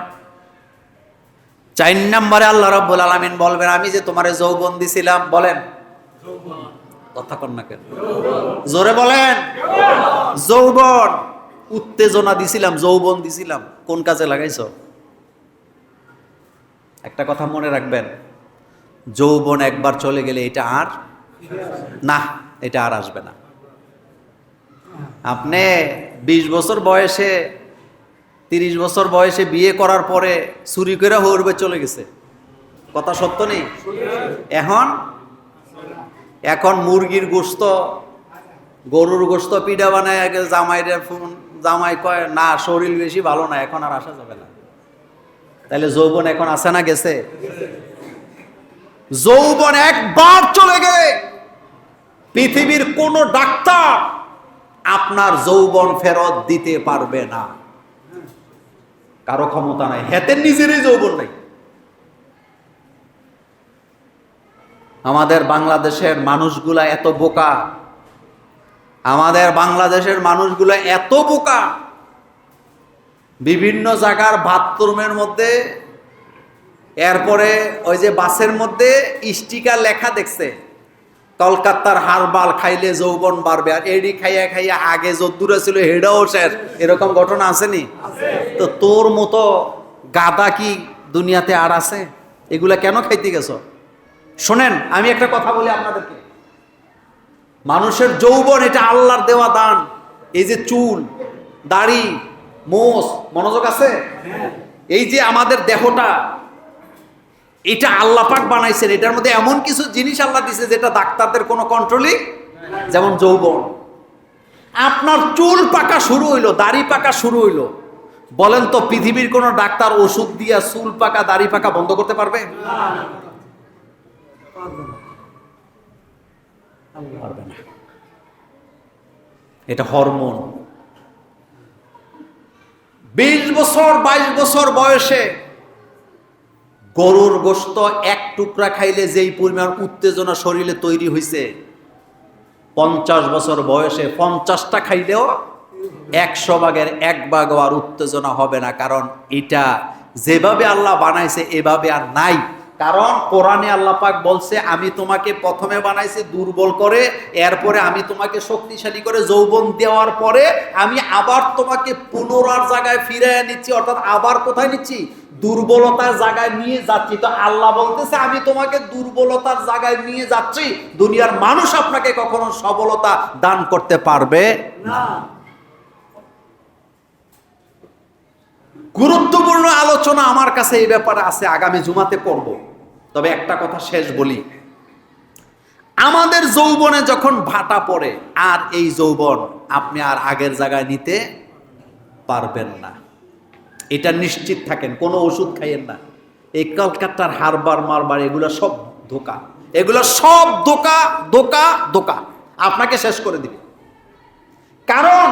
4 নম্বরে আল্লাহ রাব্বুল আলামিন বলবেন আমি যে তোমারে যৌবন দিছিলাম, বলেন কথা কন না কেন, জোরে বলেন। যৌবন, উত্তেজনা দিছিলাম, যৌবন দিছিলাম, কোন কাজে লাগাইছো? একটা কথা মনে রাখবেন, যৌবন একবার চলে গেলে এটা আর না, এটা আর আসবে না। আপনি 20 বছর বয়সে, 30 বছর বয়সে বিয়ে করার পরে চুরি করে হরবে চলে গেছে, কথা সত্য নেই? এখন মুরগির গোশত, গরুর গোশত পিঠা বানায় আগে জামাই কয় না শরীর বেশি ভালো না, এখন আর আসা যাবে না। তাহলে যৌবন এখন আসে না গেছে? যৌবন একবার চলে গেলে পৃথিবীর কোন ডাক্তার আপনার যৌবন ফেরত দিতে পারবে না, কারো ক্ষমতা নাই, হেতের নিজেরই যৌবন নাই। আমাদের বাংলাদেশের মানুষগুলা এত বোকা, আমাদের বাংলাদেশের মানুষগুলা এত বোকা, বিভিন্ন জায়গার বাথরুমের মধ্যে এরপরে ওই যে বাসের মধ্যে স্টিকার লেখা দেখছে, কলকাতার হারবাল খাইলে যৌবন বাড়বে, আর এডি খাইয়া খাইয়া আগে যদ্দূরে ছিল হেডাও শেষ, এরকম ঘটনা আসেনি? তো তোর মতো গাদা কি দুনিয়াতে আর আছে? এগুলা কেন খাইতে গেছ? শোনেন, আমি একটা কথা বলি আপনাদেরকে, মানুষের যৌবন এটা আল্লাহর দেওয়া দান। এই যে চুল, দাড়ি, মোষ, মনোযোগ আছে, এই যে আমাদের দেহটা, এটা আল্লাহ পাক বানাইছেন। এটার মধ্যে এমন কিছু জিনিস আল্লাহ দিছে যেটা ডাক্তারদের কোনো কন্ট্রোলই, যেমন যৌবন। আপনার চুল পাকা শুরু হইলো, দাড়ি পাকা শুরু হইলো, বলেন তো পৃথিবীর কোন ডাক্তার ওষুধ দিয়া চুল পাকা দাড়ি পাকা বন্ধ করতে পারবে? পারবে না। এটা হরমোন। 20 বছর 22 বছর বয়সে গরুর গোশত এক টুকরা খাইলে যেই পরিমাণ উত্তেজনা শরীরে তৈরি হয়েছে, 50 বছর বয়সে 50টা খাইলেও 100 ভাগের 1 ভাগ আর উত্তেজনা হবে না। কারণ এটা যেভাবে আল্লাহ বানাইছে এভাবে আর নাই। কারণ কোরআনে আল্লাহ পাক বলছে, আমি তোমাকে প্রথমে বানাইছি দুর্বল করে, এরপরে আমি তোমাকে শক্তিশালী করে যৌবন দেওয়ার পরে আমি আবার তোমাকে পুনরার জায়গায় ফিরে নিচ্ছি। অর্থাৎ আবার কোথায় নিচ্ছি? দুর্বলতার জায়গায় নিয়ে যাচ্ছি। তো আল্লাহ বলতেছে, আমি তোমাকে দুর্বলতার জায়গায় নিয়ে যাচ্ছি। দুনিয়ার মানুষ আপনাকে কখনো সবলতা দান করতে পারবে না। গুরুত্বপূর্ণ আলোচনা আমার কাছে এই ব্যাপারে আছে, আগামী জুমাতে করব। তবে একটা কথা শেষ বলি, আমাদের যৌবনে যখন ভাটা পড়ে, আর এই যৌবন আপনি আর আগের জায়গায় নিতে পারবেন না, এটা নিশ্চিত থাকেন। কোনো ওষুধ খাইয়েন না। এই কলকাতার হারবার মারবার এগুলো সব ধোকা, এগুলো সব ধোকা ধোকা ধোকা, আপনাকে শেষ করে দিবে। কারণ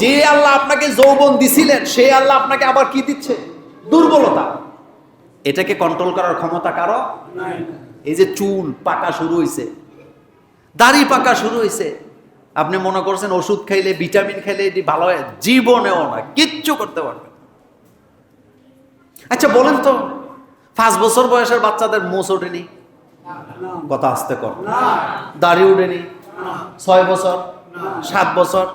যে আল্লাহ আপনাকে যৌবন দিছিলেন, সেই আল্লাহ আপনাকে আবার কি দিচ্ছে? দুর্বলতা। এটাকে কন্ট্রোল করার ক্ষমতা কারো নাই। এই যে চুল পাকা শুরু হয়েছে, দাড়ি পাকা শুরু হয়েছে, আপনি মনে করছেন ওষুধ খাইলে, ভিটামিন খাইলে এটি ভালো হয়? জীবনেও না, কিচ্ছু করতে পারবে। আচ্ছা বলেন তো, 5 বছর বয়সের বাচ্চাদের মোষ ওঠেনি? কথা আসতে কর। দাড়ি উঠেনি? 6 বছর, 7 বছর।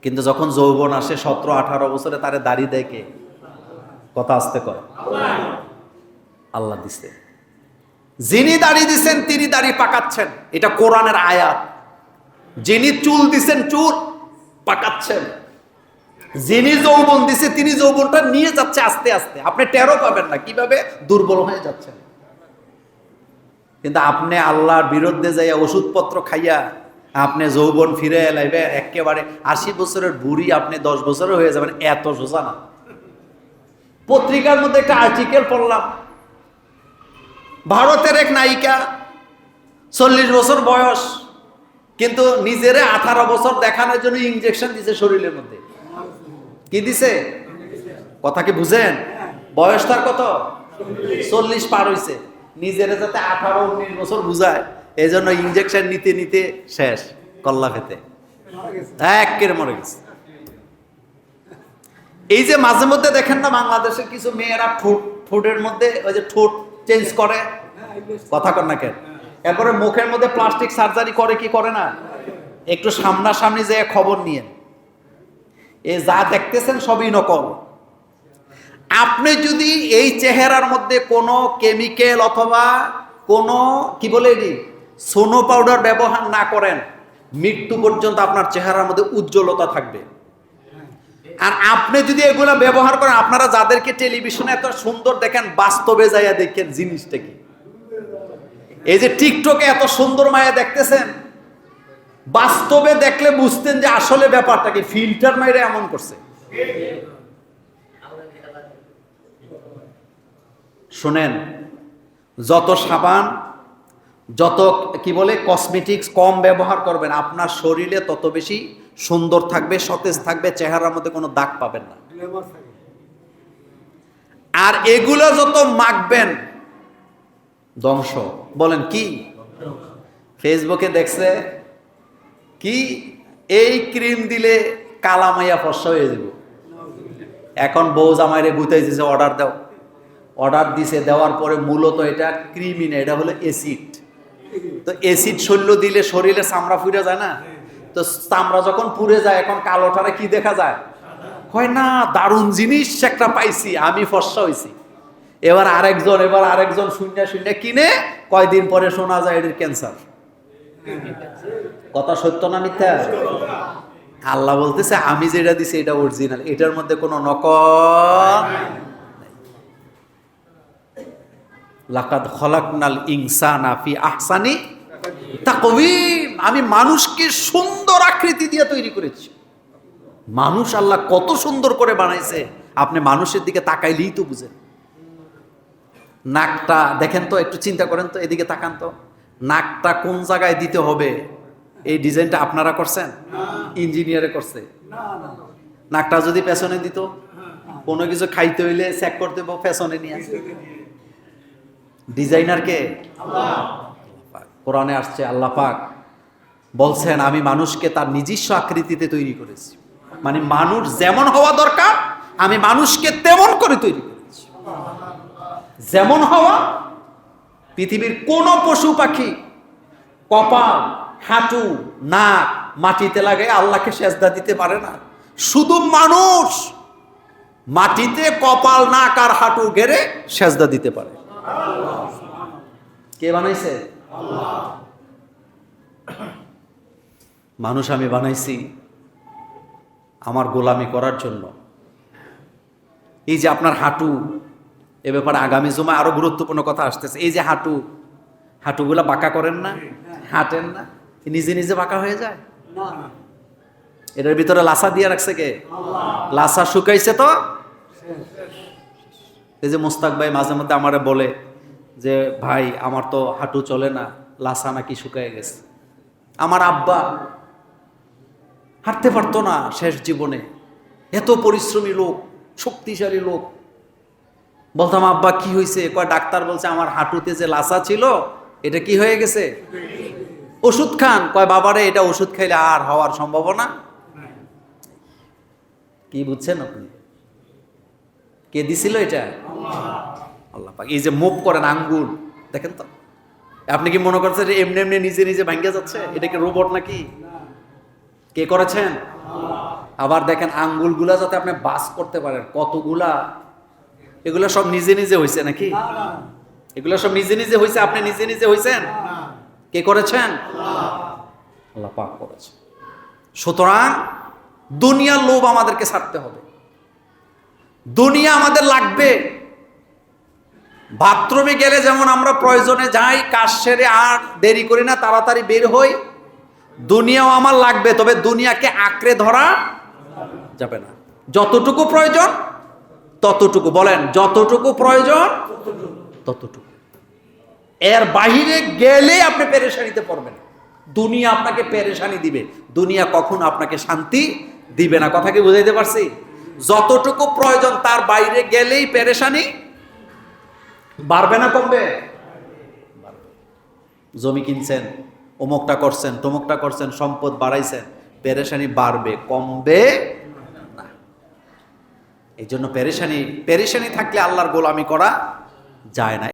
কিন্তু যখন যৌবন আসে 17-18 বছরে, তারে দাড়ি দেয় কে? কথা আসতে কর। আল্লাহ দিছে। যিনি দাড়ি দিছেন তিনি দাড়ি পাকাচ্ছেন, এটা কোরআনের আয়াত। যিনি চুল দিছেন চুল পাকাচ্ছেন, যিনি যৌবন দিছে তিনি যৌবনটা নিয়ে যাচ্ছে আস্তে আস্তে। আপনি টেরও পাবেন না কিভাবে দুর্বল হয়ে যাচ্ছেন। কিন্তু আপনি আল্লাহর বিরুদ্ধে যাইয়া ওষুধপত্র খাইয়া আপনি যৌবন ফিরে এলাইবে, একেবারে 80 বছরের বুড়ি আপনি 10 বছরে হয়ে যাবেন, এত সোজা না। পত্রিকার মধ্যে একটা আর্টিকেল পড়লাম, ভারতের এক নায়িকা 40 বছর বয়স, কিন্তু নিজের 18 বছর দেখানোর জন্য ইনজেকশন দিছে শরীরের মধ্যে। কি দিছে? কথা কি বুঝেন? বয়স তার কত? 40 পার হইছে। নিজের যাতে 18-19 বছর বুঝায়, এই জন্য ইনজেকশন নিতে নিতে শেষ, কল্লা খেতে একেবারে মরে গেছে। এই যে মাঝে মধ্যে দেখেন না, বাংলাদেশের কিছু মেয়েরা ঠোঁটের মধ্যে ওই যে ঠোঁট চেঞ্জ করে, কথা কর না কেন? এরপরে মুখের মধ্যে প্লাস্টিক সার্জারি করে, কি করে না? একটু সামনাসামনি যে খবর নিয়ে, এ যা দেখতেছেন সবই নকল। আপনি যদি এই চেহারার মধ্যে কোনো কেমিক্যাল অথবা কোনো কি বলে সোনো পাউডার ব্যবহার না করেন, মৃত্যু পর্যন্ত আপনার চেহারার মধ্যে উজ্জ্বলতা থাকবে। আর আপনি যদি এগুলা ব্যবহার করেন, আপনারা যাদেরকে টেলিভিশনে এত সুন্দর দেখেন, বাস্তবে যাইয়া দেখেন জিনিসটা কি। এই যে টিকটকে এত সুন্দর মায়া দেখতেছেন, বাস্তবে দেখলে বুঝতেন যে আসলে ব্যাপারটা কি। ফিল্টার মাইরে এমন করছে। শোনেন, যত সাবান, যত কি বলে কসমেটিক্স কম ব্যবহার করবেন, আপনার শরীরে তত বেশি সুন্দর থাকবে, সতেজ থাকবে, চেহারার মধ্যে কোনো দাগ পাবেন না। আর এগুলো যত মাখবেন, ধ্বংস। বলেন কি? ফেসবুকে দেখছে কি, এই ক্রিম দিলে কালা মাইয়া ফর্সা হয়ে যাব। এখন বউ জামাইরে গুতাই দিছে অর্ডার দাও, অর্ডার দিছে, দেওয়ার পরে মূলত এটা ক্রিমি না, এটা হলো অ্যাসিড। তো অ্যাসিড শরীর দিলে শরীরে চামড়া পুড়ে যায় না, তো চামড়া যখন পুড়ে যায় এখন কালোটারে কি দেখা যায়, হয় না দারুণ জিনিস একটা পাইছি, আমি ফর্সা হইছি। এবার আরেকজন শূন্য শূন্য কিনে কয়দিন পরে শোনা যায় এটির ক্যান্সার। কথা সত্য না মিথ্যা? আল্লাহ বলতেছে আমি যেটা দিছি এটা অরিজিনাল, এটার মধ্যে কোনো নকল। লাকাদ খলাকনাল ইনসানা ফি আহসানি তাকওয়িম, আমি মানুষকে সুন্দর আকৃতি দিয়ে তৈরি করেছি। মানুষ আল্লাহ কত সুন্দর করে বানাইছে, আপনি মানুষের দিকে তাকাইলেই তো বুঝেন। নাকটা দেখেন তো, একটু চিন্তা করেন তো, এদিকে তাকান তো, নাকটা কোন জায়গায় দিতে হবে এই ডিজাইনটা আপনারা করছেন? ইঞ্জিনিয়ারে করছে। নাকটা যদি পেছনে দিত, কোনো কিছু খাইতে হইলে চেক করতে পেছনে নিয়ে আসে। ডিজাইনার কে? কোরআনে আসছে আল্লাহ পাক বলছেন আমি মানুষকে তার নিজস্ব আকৃতিতে তৈরি করেছি, মানে মানুষ যেমন হওয়া দরকার আমি মানুষকে তেমন করে তৈরি করেছি। যেমন হওয়া, পৃথিবীর কোন পশু পাখি কপাল, হাঁটু, নাক মাটিতে লাগে আল্লাহকে সেজদা দিতে পারে না। শুধু মানুষ মাটিতে কপাল, নাক আর হাঁটু গেড়ে সেজদা দিতে পারে। কে বানাইছে? মানুষ আমি বানাইছি আমার গোলামি করার জন্য। এই যে আপনার হাঁটু, এ ব্যাপারে আগামী জুমায় আরো গুরুত্বপূর্ণ কথা আসতেছে। এই যে হাঁটুগুলা বাঁকা করেন না, হাঁটেন না, নিজে নিজে বাঁকা হয়ে যায়। এটার ভিতরে লাসা দিয়ে রাখছে কে? লাসা শুকাইছে তো। এই যে মোস্তাক ভাই মাঝে মধ্যে আমারে বলে যে ভাই আমার তো হাঁটু চলে না, লাসা নাকি শুকায় গেছে। আমার আব্বা হাঁটতে পারতো না শেষ জীবনে, এত পরিশ্রমী লোক, শক্তিশালী লোক। বলতাম আব্বা কি হয়েছে? কয় ডাক্তার বলছে আমার হাঁটুতে যে লাসা ছিল এটা কি হয়ে গেছে, ওষুধ খান। কয় বাবারে এটা ওষুধ খাইলে আর হওয়ার সম্ভাবনা। কি বুঝছেন আপনি? কে দিছিল এটা? আল্লাহ পাক। এই যে মুভ করেন আঙ্গুল, দেখেন তো, আপনি কি মনে করছেন যে এমনি এমনি নিজে নিজে ভাঙ্গে যাচ্ছে? এটা কি রোবট নাকি? কে করেছেন? আবার দেখেন আঙ্গুলগুলা যাতে আপনি বাস করতে পারেন, কতগুলা, এগুলো সব নিজে নিজে হয়েছে নাকি? এগুলো সব নিজে নিজে হয়েছে? আপনি নিজে নিজে হয়েছেন? কে করেছেন? আল্লাহ পাক করেছেন। সুতরাং দুনিয়ার লোভ আমাদেরকে ছাড়তে হবে। দুনিয়া আমাদের লাগবে। বাথরুমে গেলে যেমন আমরা প্রয়োজনে যাই, কাজ সেরে আর দেরি করি না, তাড়াতাড়ি বের হই, দুনিয়াও আমার লাগবে। তবে দুনিয়াকে আঁকড়ে ধরা যাবে না। যতটুকু প্রয়োজন ততটুকু, বলেন যতটুকু প্রয়োজন ততটুকু। এর বাহিরে গেলে আপনি পেরেশানিতে পড়বেন। দুনিয়া আপনাকে পেরেশানি দিবে, দুনিয়া কখনো আপনাকে শান্তি দিবে না। কথা কি বুঝাইতে পারছি? যতটুকু প্রয়োজন তার বাইরে গেলেই পেরেশানি বাড়বে না কমবে? জমি কিনছেন, অমুকটা করছেন, তমুকটা করছেন, সম্পদ বাড়াইছেন, পেরেশানি বাড়বে, কমবে না। এই জন্য পেরেশানি থাকলে আল্লাহর গোলামি করা যায় না।